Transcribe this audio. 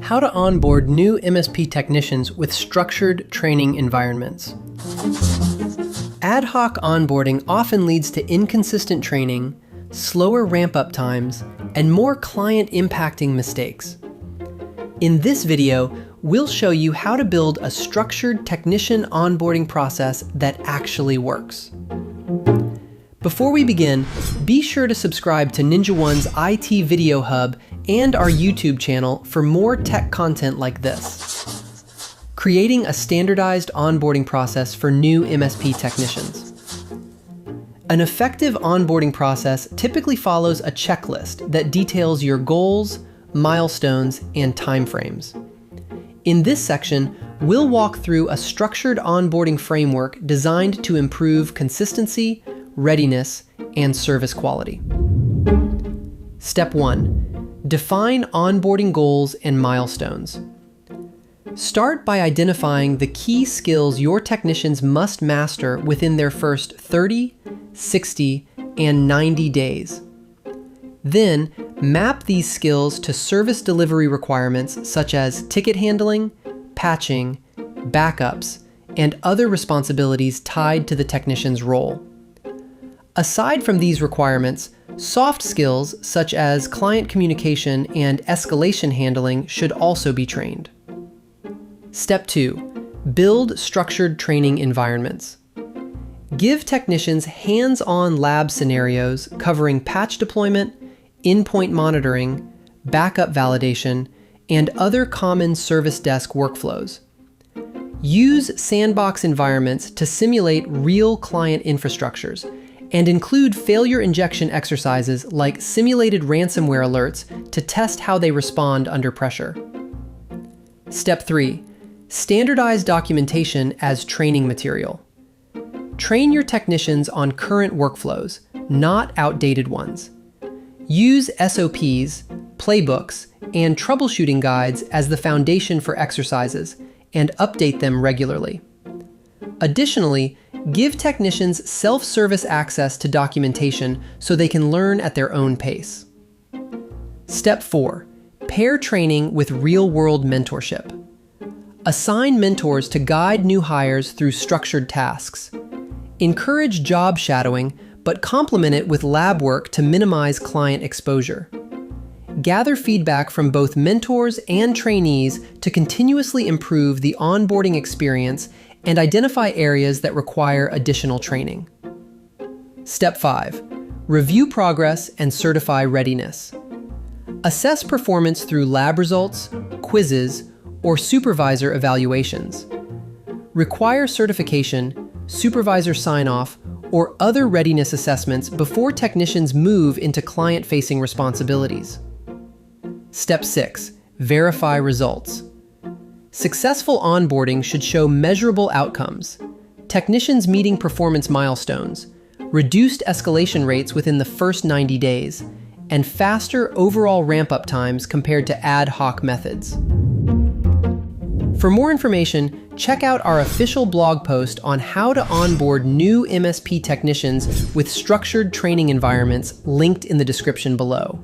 How to onboard new MSP technicians with structured training environments. Ad hoc onboarding often leads to inconsistent training, slower ramp-up times, and more client-impacting mistakes. In this video, we'll show you how to build a structured technician onboarding process that actually works. Before we begin, be sure to subscribe to NinjaOne's IT Video Hub and our YouTube channel for more tech content like this. Creating a standardized onboarding process for new MSP technicians. An effective onboarding process typically follows a checklist that details your goals, milestones, and timeframes. In this section, we'll walk through a structured onboarding framework designed to improve consistency, readiness, and service quality. Step 1. Define onboarding goals and milestones. Start by identifying the key skills your technicians must master within their first 30, 60, and 90 days. Then, map these skills to service delivery requirements such as ticket handling, patching, backups, and other responsibilities tied to the technician's role. Aside from these requirements, soft skills such as client communication and escalation handling should also be trained. Step 2. Build structured training environments. Give technicians hands-on lab scenarios covering patch deployment, endpoint monitoring, backup validation, and other common service desk workflows. Use sandbox environments to simulate real client infrastructures and include failure injection exercises like simulated ransomware alerts to test how they respond under pressure. Step 3. Standardize documentation as training material. Train your technicians on current workflows, not outdated ones. Use SOPs, playbooks, and troubleshooting guides as the foundation for exercises, and update them regularly. Additionally, give technicians self-service access to documentation so they can learn at their own pace. Step 4. Pair training with real-world mentorship. Assign mentors to guide new hires through structured tasks. Encourage job shadowing, but complement it with lab work to minimize client exposure. Gather feedback from both mentors and trainees to continuously improve the onboarding experience and identify areas that require additional training. Step 5. Review progress and certify readiness. Assess performance through lab results, quizzes, or supervisor evaluations. Require certification, supervisor sign-off, or other readiness assessments before technicians move into client-facing responsibilities. Step 6. Verify results. Successful onboarding should show measurable outcomes, technicians meeting performance milestones, reduced escalation rates within the first 90 days, and faster overall ramp-up times compared to ad hoc methods. For more information, check out our official blog post on how to onboard new MSP technicians with structured training environments linked in the description below.